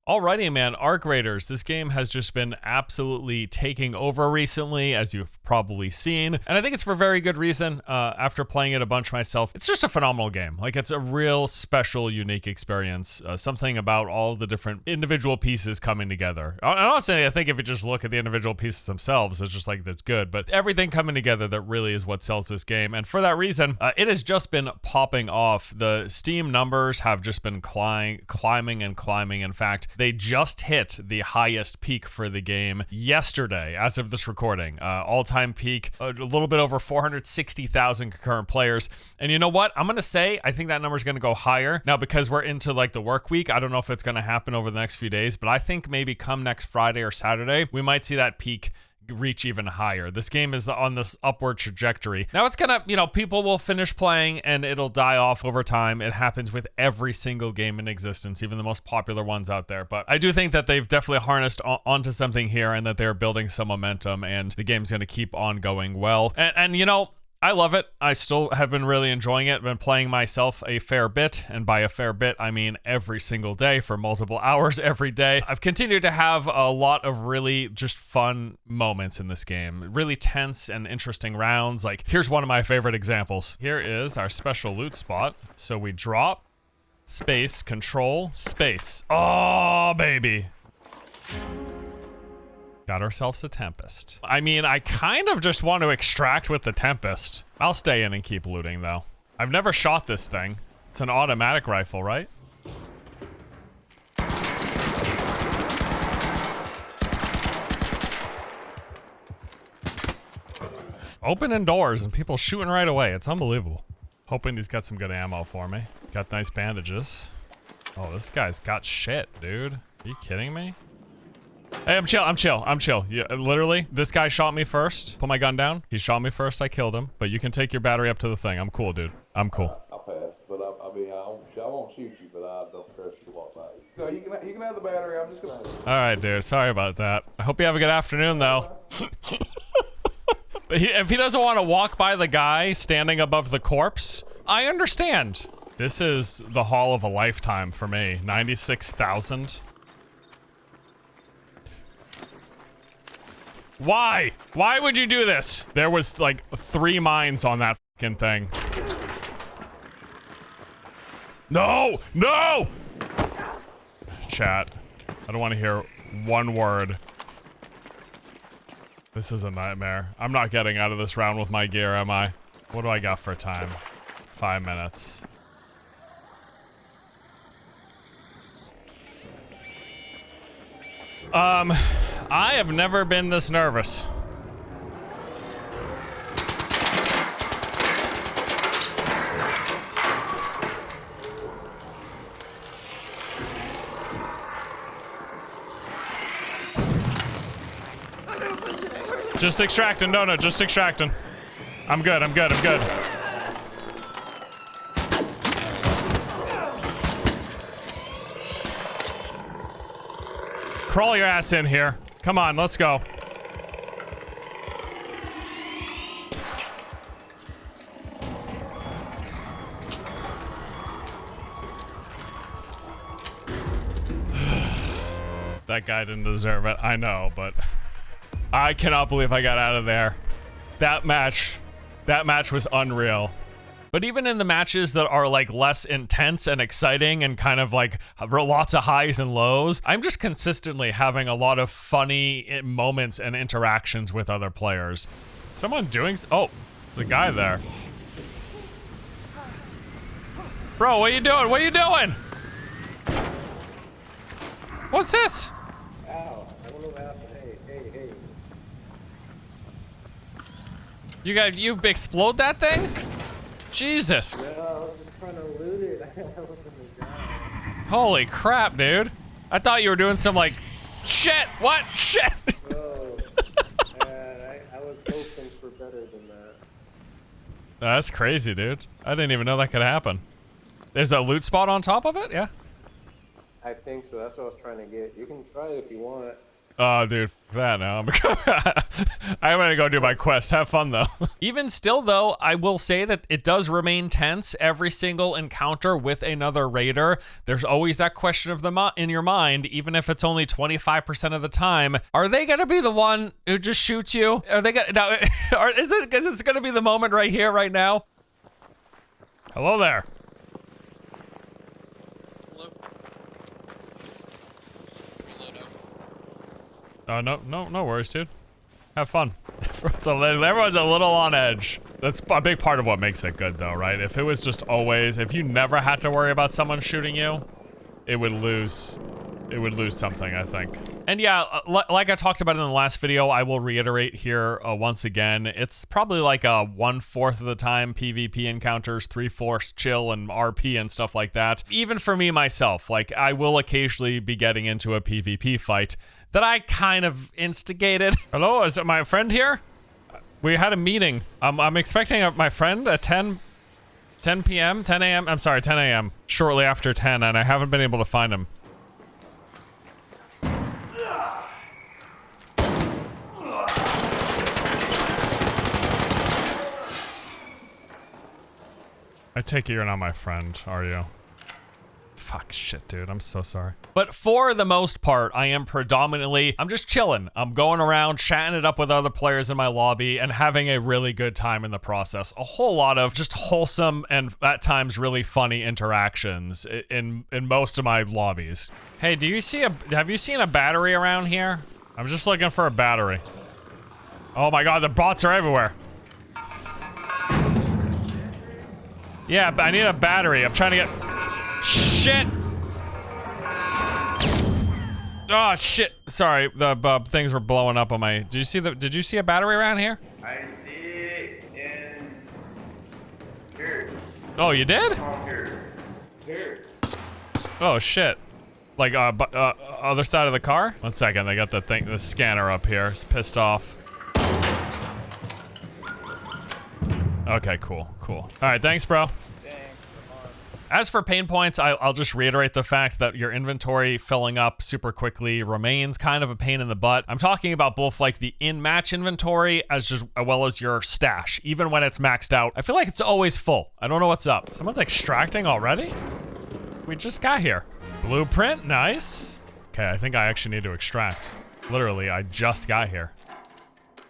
Alrighty, man, Arc Raiders. This game has just been absolutely taking over recently, as you've probably seen. And I think it's for very good reason. After playing it a bunch myself, it's just a phenomenal game. Like, it's a real special, unique experience. Something about all the different individual pieces coming together. And honestly, I think if you just look at the individual pieces themselves, it's just like, that's good. But everything coming together, that really is what sells this game. And for that reason, it has just been popping off. The Steam numbers have just been climbing and climbing. In fact, they just hit the highest peak for the game yesterday, as of this recording. All-time peak, a little bit over 460,000 concurrent players. And you know what? I'm going to say, I think that number is going to go higher. Now, because we're into like the work week, I don't know if it's going to happen over the next few days, but I think maybe come next Friday or Saturday, we might see that peak reach even higher. This game is on this upward trajectory. Now it's gonna, people will finish playing and it'll die off over time. It happens with every single game in existence, even the most popular ones out there. But I do think that they've definitely harnessed onto something here and that they're building some momentum and the game's gonna keep on going well. And I love it. I still have been really enjoying it. I've been playing myself a fair bit, and by a fair bit, I mean every single day for multiple hours every day. I've continued to have a lot of really just fun moments in this game. Really tense and interesting rounds. Like, here's one of my favorite examples. Here is our special loot spot. So we drop, space, control, space. Oh, baby. Got ourselves a Tempest. I mean, I kind of just want to extract with the Tempest. I'll stay in and keep looting, though. I've never shot this thing. It's an automatic rifle, right? Opening doors and people shooting right away. It's unbelievable. Hoping he's got some good ammo for me. Got nice bandages. Oh, this guy's got shit, dude. Are you kidding me? Hey, I'm chill. Yeah, literally, this guy shot me first. Put my gun down. He shot me first, I killed him. But you can take your battery up to the thing. I'm cool, dude. I'm cool. I'll pass, but I won't shoot you, but I don't trust you to walk by. No, you can have the battery. I'm just gonna have it. All right, dude. Sorry about that. I hope you have a good afternoon, though. If he doesn't want to walk by the guy standing above the corpse, I understand. This is the haul of a lifetime for me. 96,000. Why? Why would you do this? There was like 3 mines on that fucking thing. No! No! Chat. I don't want to hear one word. This is a nightmare. I'm not getting out of this round with my gear, am I? What do I got for time? 5 minutes. I have never been this nervous. Just extracting, no, just extracting. I'm good. Crawl your ass in here. Come on, let's go. That guy didn't deserve it, I know, but I cannot believe I got out of there. That match was unreal. But even in the matches that are like less intense and exciting and kind of like lots of highs and lows, I'm just consistently having a lot of funny moments and interactions with other players. Someone doing oh, there's a guy there. Bro, what are you doing? What are you doing? What's this? Ow, I don't know what happened. Hey. You explode that thing? Jesus. No, I was just trying to loot it. I was on the ground. Holy crap, dude. I thought you were doing some like, shit, what? Shit. Oh, man, I was hoping for better than that. That's crazy, dude. I didn't even know that could happen. There's a loot spot on top of it? Yeah. I think so. That's what I was trying to get. You can try it if you want. Oh, dude, that now. I'm gonna go do my quest. Have fun, though. Even still, though, I will say that it does remain tense. Every single encounter with another raider, there's always that question of in your mind, even if it's only 25% of the time. Are they gonna be the one who just shoots you? Are they gonna? No, is this gonna be the moment right here, right now? Hello there. No worries, dude. Have fun. Everyone's a little on edge. That's a big part of what makes it good, though, right? If it was just always, if you never had to worry about someone shooting you, it would lose something, I think. And yeah, like I talked about in the last video, I will reiterate here once again, it's probably like a 1/4 of the time PvP encounters, 3/4 chill and RP and stuff like that. Even for me myself, like I will occasionally be getting into a PvP fight that I kind of instigated. Hello, is it my friend here? We had a meeting. I'm expecting my friend at 10 p.m., 10 a.m. I'm sorry, 10 a.m. shortly after 10, and I haven't been able to find him. I take it you're not my friend, are you? Fuck, shit, dude. I'm so sorry. But for the most part, I am predominantly, I'm just chilling. I'm going around, chatting it up with other players in my lobby and having a really good time in the process. A whole lot of just wholesome and at times really funny interactions in most of my lobbies. Hey, have you seen a battery around here? I'm just looking for a battery. Oh my God, the bots are everywhere. Yeah, I need a battery. I'm trying to get... Shit! Oh shit! Sorry, the things were blowing up on my. Did you see a battery around here? I see it in here. Oh, you did? Here. Oh shit! Like other side of the car? 1 second, they got the scanner up here. It's pissed off. Okay, cool. All right, thanks, bro. As for pain points, I'll just reiterate the fact that your inventory filling up super quickly remains kind of a pain in the butt. I'm talking about both like the in-match inventory as well as your stash. Even when it's maxed out, I feel like it's always full. I don't know what's up. Someone's extracting already? We just got here. Blueprint, nice. Okay, I think I actually need to extract. Literally, I just got here.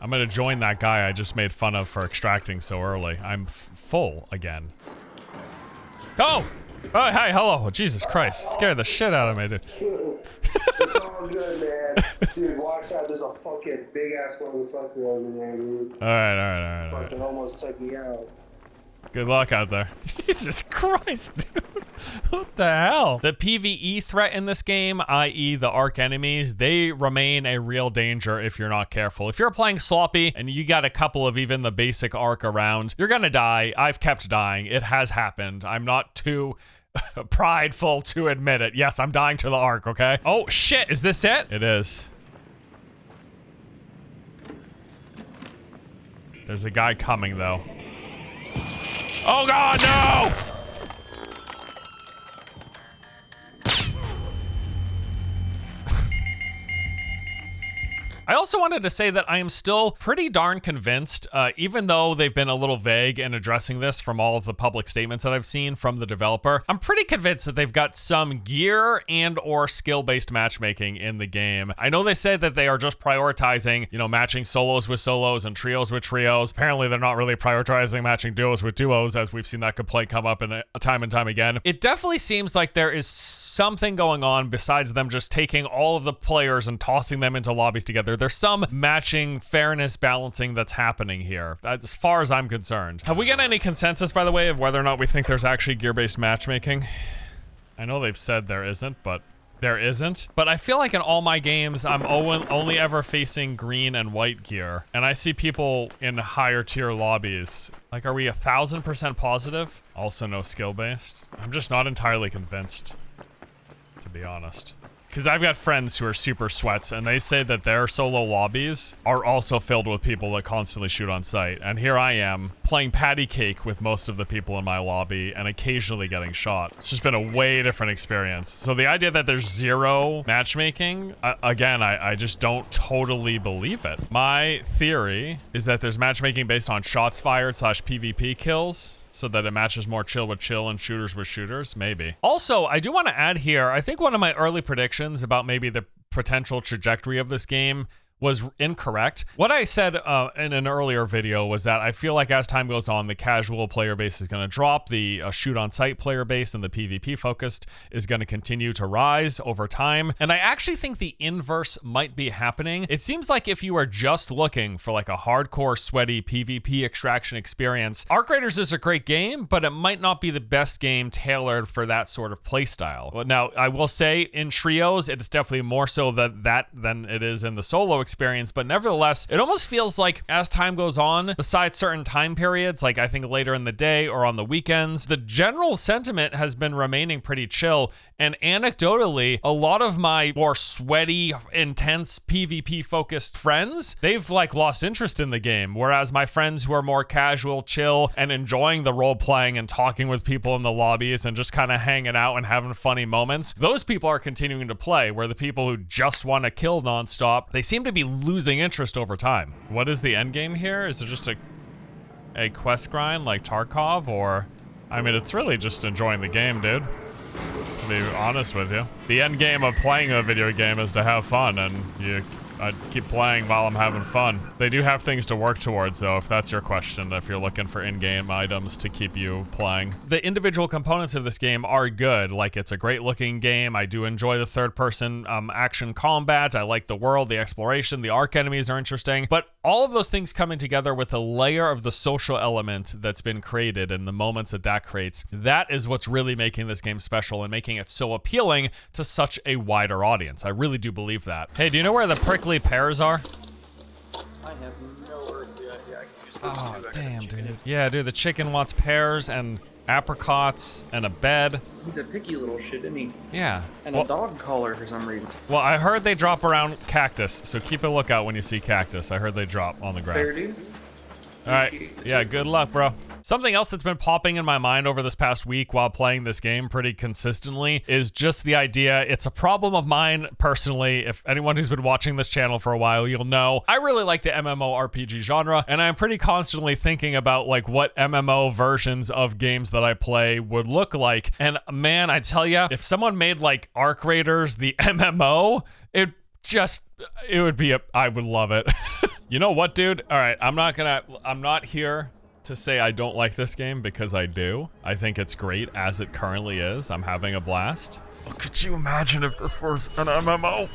I'm gonna join that guy I just made fun of for extracting so early. I'm full again. Oh! Oh, hi, hello. Jesus Christ. Scared the shit out of me, dude. It's all good, man. Dude, watch out. There's a fucking big ass motherfucker over there, dude. Alright. Fucking almost took me out. Good luck out there. Jesus Christ, dude. What the hell? The PvE threat in this game, i.e. the arc enemies, they remain a real danger if you're not careful. If you're playing sloppy and you got a couple of even the basic arc around, you're gonna die. I've kept dying. It has happened. I'm not too prideful to admit it. Yes, I'm dying to the arc, okay? Oh, shit. Is this it? It is. There's a guy coming, though. Oh God, no! I also wanted to say that I am still pretty darn convinced, even though they've been a little vague in addressing this from all of the public statements that I've seen from the developer, I'm pretty convinced that they've got some gear and or skill-based matchmaking in the game. I know they say that they are just prioritizing, you know, matching solos with solos and trios with trios. Apparently they're not really prioritizing matching duos with duos, as we've seen that complaint come up time and time again. It definitely seems like there is something going on besides them just taking all of the players and tossing them into lobbies together. There's some matching, fairness, balancing that's happening here, as far as I'm concerned. Have we got any consensus, by the way, of whether or not we think there's actually gear-based matchmaking? I know they've said there isn't, but there isn't. But I feel like in all my games, I'm only ever facing green and white gear. And I see people in higher tier lobbies. Like, are we 1000% positive? Also no skill-based? I'm just not entirely convinced, to be honest. Because I've got friends who are super sweats, and they say that their solo lobbies are also filled with people that constantly shoot on sight. And here I am playing patty cake with most of the people in my lobby and occasionally getting shot. It's just been a way different experience. So the idea that there's zero matchmaking, again, I just don't totally believe it. My theory is that there's matchmaking based on shots fired / PvP kills, so that it matches more chill with chill and shooters with shooters, maybe. Also, I do want to add here, I think one of my early predictions about maybe the potential trajectory of this game was incorrect. What I said in an earlier video was that I feel like as time goes on, the casual player base is going to drop, the shoot-on-sight player base and the PvP focused is going to continue to rise over time. And I actually think the inverse might be happening. It seems like if you are just looking for like a hardcore, sweaty PvP extraction experience, Arc Raiders is a great game, but it might not be the best game tailored for that sort of playstyle. Well, now, I will say in trios, it's definitely more so that than it is in the solo experience, but nevertheless, it almost feels like as time goes on, besides certain time periods, like I think later in the day or on the weekends, the general sentiment has been remaining pretty chill. And anecdotally, a lot of my more sweaty, intense PvP focused friends, they've like lost interest in the game. Whereas my friends who are more casual, chill, and enjoying the role playing and talking with people in the lobbies and just kind of hanging out and having funny moments, those people are continuing to play, where the people who just want to kill nonstop, they seem to be losing interest over time. What is the end game here? Is it just a quest grind like Tarkov, or I mean, it's really just enjoying the game, dude, to be honest with you. The end game of playing a video game is to have fun, and I keep playing while I'm having fun. They do have things to work towards, though, if that's your question, if you're looking for in-game items to keep you playing. The individual components of this game are good. Like, it's a great-looking game. I do enjoy the third-person action combat. I like the world, the exploration, the arc enemies are interesting. But all of those things coming together with a layer of the social element that's been created and the moments that creates, that is what's really making this game special and making it so appealing to such a wider audience. I really do believe that. Hey, do you know where the prickly pears are? I have no earthly idea. I can use those Oh, two. damn, dude. Yeah, dude, the chicken wants pears and apricots and a bed. He's a picky little shit, isn't he? Yeah. And a dog collar for some reason. Well, I heard they drop around cactus, so keep a lookout when you see cactus. I heard they drop on the ground. Fair dude. All right. Yeah, good luck, bro. Something else that's been popping in my mind over this past week while playing this game pretty consistently is just the idea. It's a problem of mine personally. If anyone who's been watching this channel for a while, you'll know I really like the MMORPG genre, and I'm pretty constantly thinking about like what MMO versions of games that I play would look like. And man, I tell you, if someone made like Arc Raiders the MMO, it would be I would love it. You know what, dude? All right, I'm not here to say I don't like this game, because I do. I think it's great as it currently is. I'm having a blast. Oh, could you imagine if this was an MMO?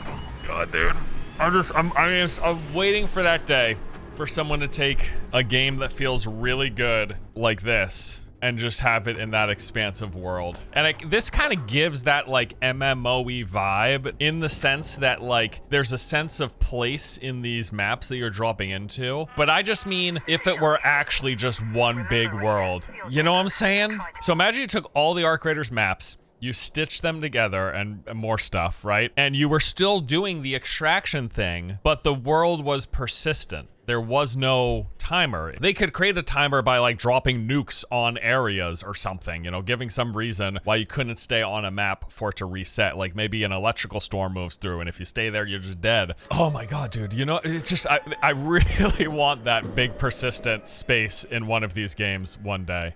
Oh, God, dude. I'm waiting for that day for someone to take a game that feels really good like this and just have it in that expansive world. And this kind of gives that like MMO-y vibe, in the sense that like there's a sense of place in these maps that you're dropping into. But I just mean if it were actually just one big world. You know what I'm saying? So imagine you took all the Arc Raiders maps, you stitched them together and more stuff, right? And you were still doing the extraction thing, but the world was persistent. There was no timer. They could create a timer by like dropping nukes on areas or something, you know, giving some reason why you couldn't stay on a map for it to reset. Like maybe an electrical storm moves through, and if you stay there, you're just dead. Oh my God, dude, you know, it's just, I really want that big persistent space in one of these games one day.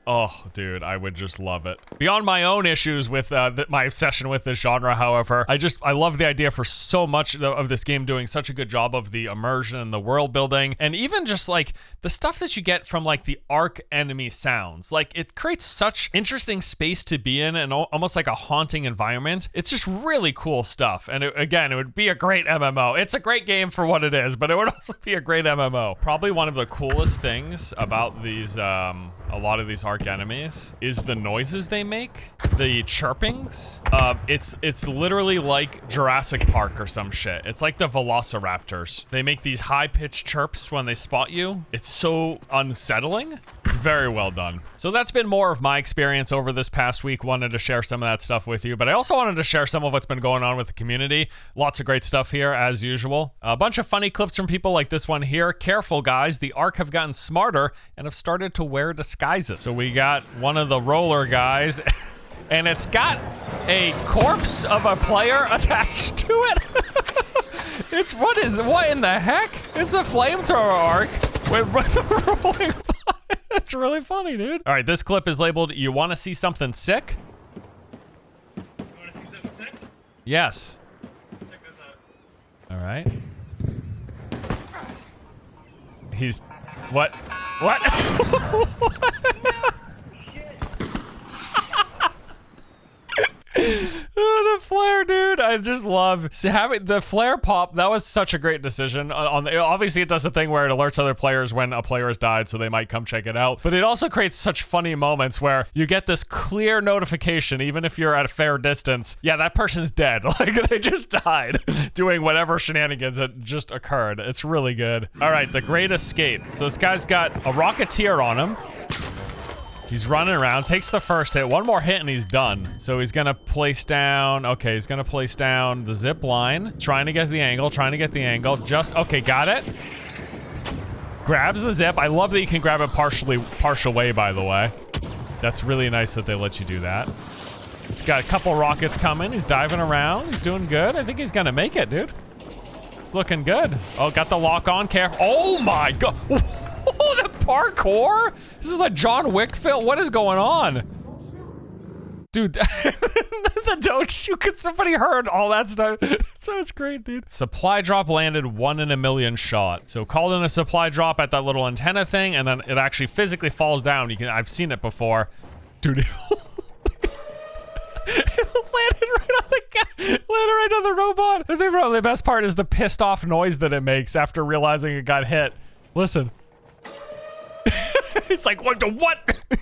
Oh, dude, I would just love it. Beyond my own issues with my obsession with this genre, however, I love the idea for so much of this game doing such a good job of the immersion and the world building, and even just like the stuff that you get from like the Arc enemy sounds. Like it creates such interesting space to be in, and almost like a haunting environment. It's just really cool stuff. And again, it would be a great MMO. It's a great game for what it is, but it would also be a great MMO. Probably one of the coolest things about these, a lot of these Arc Ark enemies is the noises they make, the chirpings. It's literally like Jurassic Park or some shit. It's like the velociraptors. They make these high-pitched chirps when they spot you. It's so unsettling. It's very well done. So that's been more of my experience over this past week. Wanted to share some of that stuff with you, but I also wanted to share some of what's been going on with the community. Lots of great stuff here, as usual. A bunch of funny clips from people like this one here. Careful, guys. The Ark have gotten smarter and have started to wear disguises. So we got one of the roller guys, and it's got a corpse of a player attached to it. What in the heck? It's a flamethrower Ark with rolling. That's really funny, dude. All right, this clip is labeled, "You want to see something sick?" You want to see something sick? Yes. Check this out. All right. He's... What? What? Oh, the flare, dude. I just love having the flare pop. That was such a great decision. Obviously, it does a thing where it alerts other players when a player has died, so they might come check it out. But it also creates such funny moments where you get this clear notification, even if you're at a fair distance. Yeah, that person's dead. Like, they just died doing whatever shenanigans that just occurred. It's really good. All right, the Great Escape. So this guy's got a Rocketeer on him. He's running around, takes the first hit, one more hit and he's done. So he's gonna place down, okay, he's gonna place down the zip line, trying to get the angle, just, okay, got it. Grabs the zip. I love that you can grab it partial way, by the way. That's really nice that they let you do that. He's got a couple rockets coming, he's diving around, he's doing good. I think he's gonna make it, dude. It's looking good. Oh, got the lock on, careful. Oh my God. Oh, the parkour? This is like John Wick film. What is going on? Dude, the don't shoot, cause somebody heard all that stuff. So it's great, dude. Supply drop landed 1 in a million shot. So called in a supply drop at that little antenna thing, and then it actually physically falls down. I've seen it before. Dude, it landed right on the guy, landed right on the robot. I think probably the best part is the pissed off noise that it makes after realizing it got hit. Listen. It's like, what?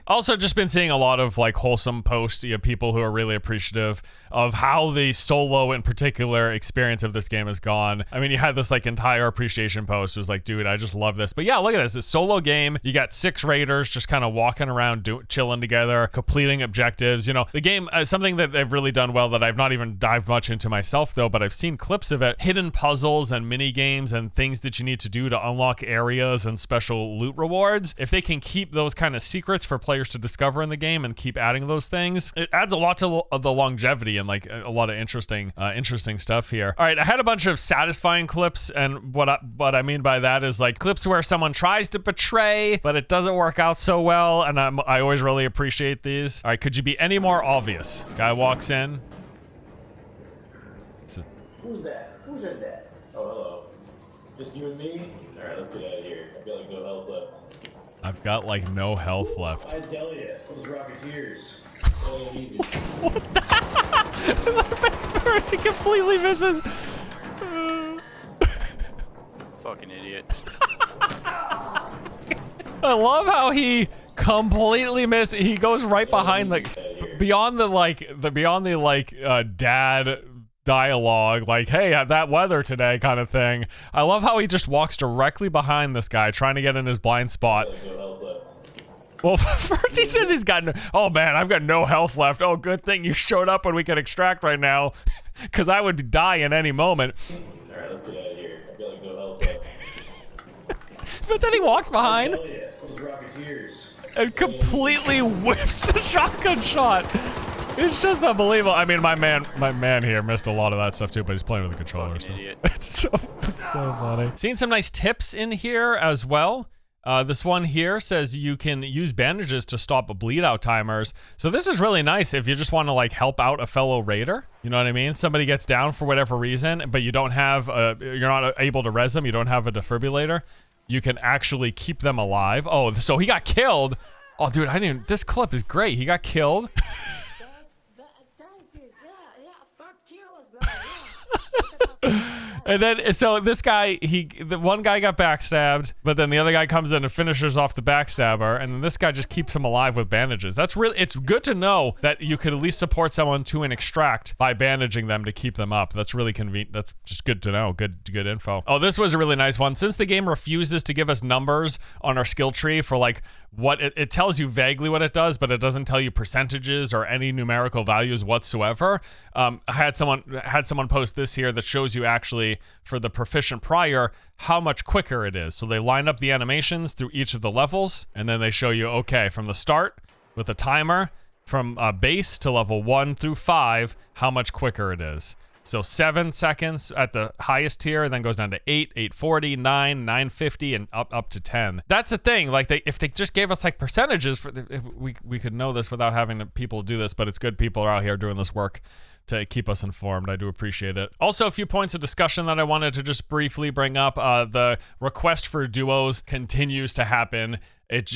Also, just been seeing a lot of like wholesome posts, people who are really appreciative of how the solo in particular experience of this game has gone. I mean, you had this like entire appreciation post. It was like, dude, I just love this. But yeah, look at this. It's a solo game. You got 6 raiders just kind of walking around, chilling together, completing objectives. You know, the game, something that they've really done well that I've not even dived much into myself though, but I've seen clips of it, hidden puzzles and mini games and things that you need to do to unlock areas and special loot rewards. If they can keep those kind of secrets for players to discover in the game and keep adding those things, it adds a lot to the longevity and like a lot of interesting stuff here. All right, I had a bunch of satisfying clips, and what I mean by that is like clips where someone tries to betray, but it doesn't work out so well, and I always really appreciate these. All right, could you be any more obvious? Guy walks in. Who's that? Who's in that? Oh, hello. Just you and me? Alright, let's get out of here. I feel like no health left. I've got like no health left. I tell you, those Rocketeers. Oh, easy. What the? The best part, he completely misses. Fucking idiot. I love how he completely misses. He goes right behind beyond the dad dialogue, like, hey, that weather today kind of thing. I love how he just walks directly behind this guy trying to get in his blind spot. Well, first he says he's got oh man, I've got no health left. Oh, good thing you showed up when we could extract right now, because I would die in any moment. Alright, let's get out of here. I feel like no health left. But then he walks behind Rocketeers. and completely whiffs the shotgun shot. It's just unbelievable. I mean, my man here missed a lot of that stuff too, but he's playing with the controller. So. It's so funny. Seen some nice tips in here as well. This one here says you can use bandages to stop bleed out timers. So this is really nice if you just want to like help out a fellow raider. You know what I mean? Somebody gets down for whatever reason, but you don't have you're not able to res them. You don't have a defibrillator. You can actually keep them alive. Oh, so he got killed. Oh, dude, this clip is great. He got killed. And then, so this guy, the one guy got backstabbed, but then the other guy comes in and finishes off the backstabber, and then this guy just keeps him alive with bandages. That's really, it's good to know that you could at least support someone to an extract by bandaging them to keep them up. That's really convenient. That's just good to know. Good info. Oh, this was a really nice one. Since the game refuses to give us numbers on our skill tree for like what it tells you vaguely what it does, but it doesn't tell you percentages or any numerical values whatsoever. I had someone post this here that shows you actually for the proficient prior how much quicker it is. So they line up the animations through each of the levels, and then they show you, okay, from the start with a timer from base to level 1 through 5, how much quicker it is. So 7 seconds at the highest tier, then goes down to 8, 840, 9, 950, and up to 10. That's the thing. Like if they just gave us like percentages, we could know this without having people do this. But it's good people are out here doing this work to keep us informed. I do appreciate it. Also, a few points of discussion that I wanted to just briefly bring up. The request for duos continues to happen. It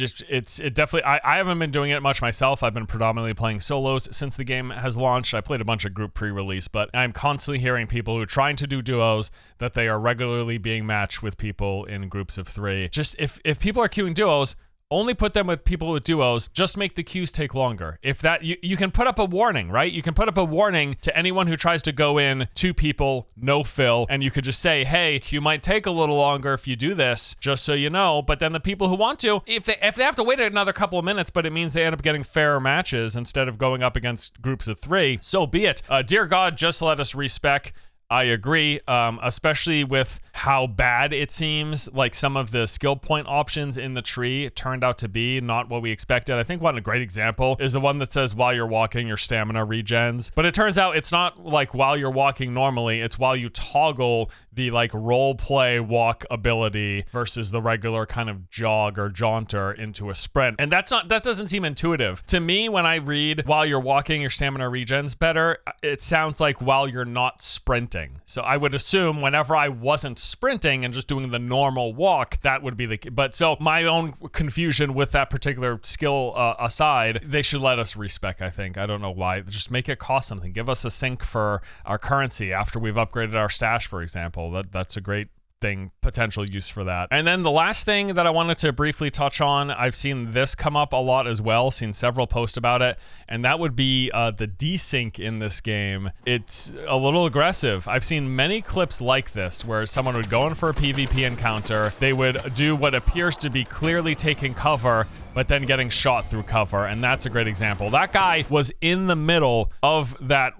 definitely, I haven't been doing it much myself. I've been predominantly playing solos since the game has launched. I played a bunch of group pre-release, but I'm constantly hearing people who are trying to do duos that they are regularly being matched with people in groups of 3. Just if people are queuing duos, only put them with people with duos. Just make the queues take longer. If that, you can put up a warning, right? You can put up a warning to anyone who tries to go in 2 people, no fill, and you could just say, hey, you might take a little longer if you do this, just so you know. But then the people who want to, if they have to wait another couple of minutes, but it means they end up getting fairer matches instead of going up against groups of 3, so be it. Dear God, just let us respec. I agree, especially with how bad it seems like some of the skill point options in the tree turned out to be not what we expected. I think one great example is the one that says while you're walking, your stamina regens. But it turns out it's not like while you're walking normally, it's while you toggle the like role play walk ability versus the regular kind of jog or jaunter into a sprint. And that doesn't seem intuitive. To me, when I read while you're walking, your stamina regens better, it sounds like while you're not sprinting. So I would assume whenever I wasn't sprinting and just doing the normal walk, that would be the, but so my own confusion with that particular skill aside, they should let us respec, I think. I don't know why. Just make it cost something. Give us a sync for our currency after we've upgraded our stash, for example. That's a great thing, potential use for that. And then the last thing that I wanted to briefly touch on, I've seen this come up a lot as well, seen several posts about it, and that would be the desync in this game. It's a little aggressive. I've seen many clips like this where someone would go in for a PvP encounter, they would do what appears to be clearly taking cover, but then getting shot through cover, and that's a great example. That guy was in the middle of that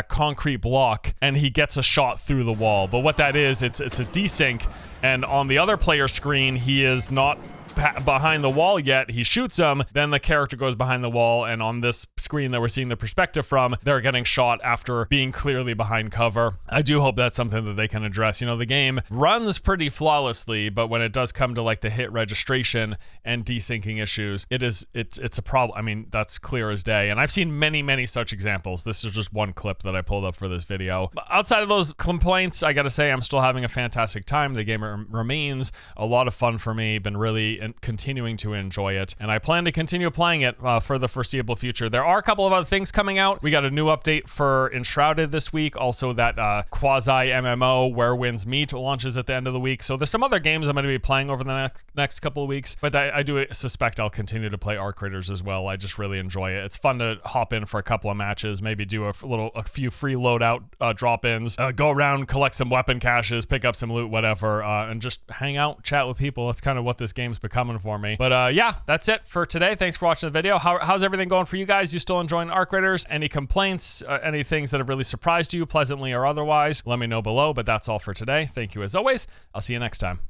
concrete block, and he gets a shot through the wall. But what that is, it's a desync, and on the other player screen, he is not behind the wall yet. He shoots him, then the character goes behind the wall, and on this screen that we're seeing the perspective from, they're getting shot after being clearly behind cover. I do hope that's something that they can address. You know, the game runs pretty flawlessly, but when it does come to like the hit registration and desyncing issues, it's a problem. I mean, that's clear as day, and I've seen many such examples. This is just one clip that I pulled up for this video. But outside of those complaints, I gotta say I'm still having a fantastic time. The game remains a lot of fun for me. Been really and continuing to enjoy it, and I plan to continue playing it for the foreseeable future. There are a couple of other things coming out. We got a new update for Enshrouded this week, also that quasi MMO Where Winds Meet launches at the end of the week. So there's some other games I'm going to be playing over the next couple of weeks, but I do suspect I'll continue to play Arc Raiders as well. I just really enjoy it. It's fun to hop in for a couple of matches, maybe do a few free loadout drop-ins, go around, collect some weapon caches, pick up some loot, whatever, and just hang out, chat with people. That's kind of what this game's becoming for me. But yeah, that's it for today. Thanks for watching the video. How's everything going for you guys? You still enjoying Arc Raiders? Any complaints? Any things that have really surprised you, pleasantly or otherwise? Let me know below, but that's all for today. Thank you as always. I'll see you next time.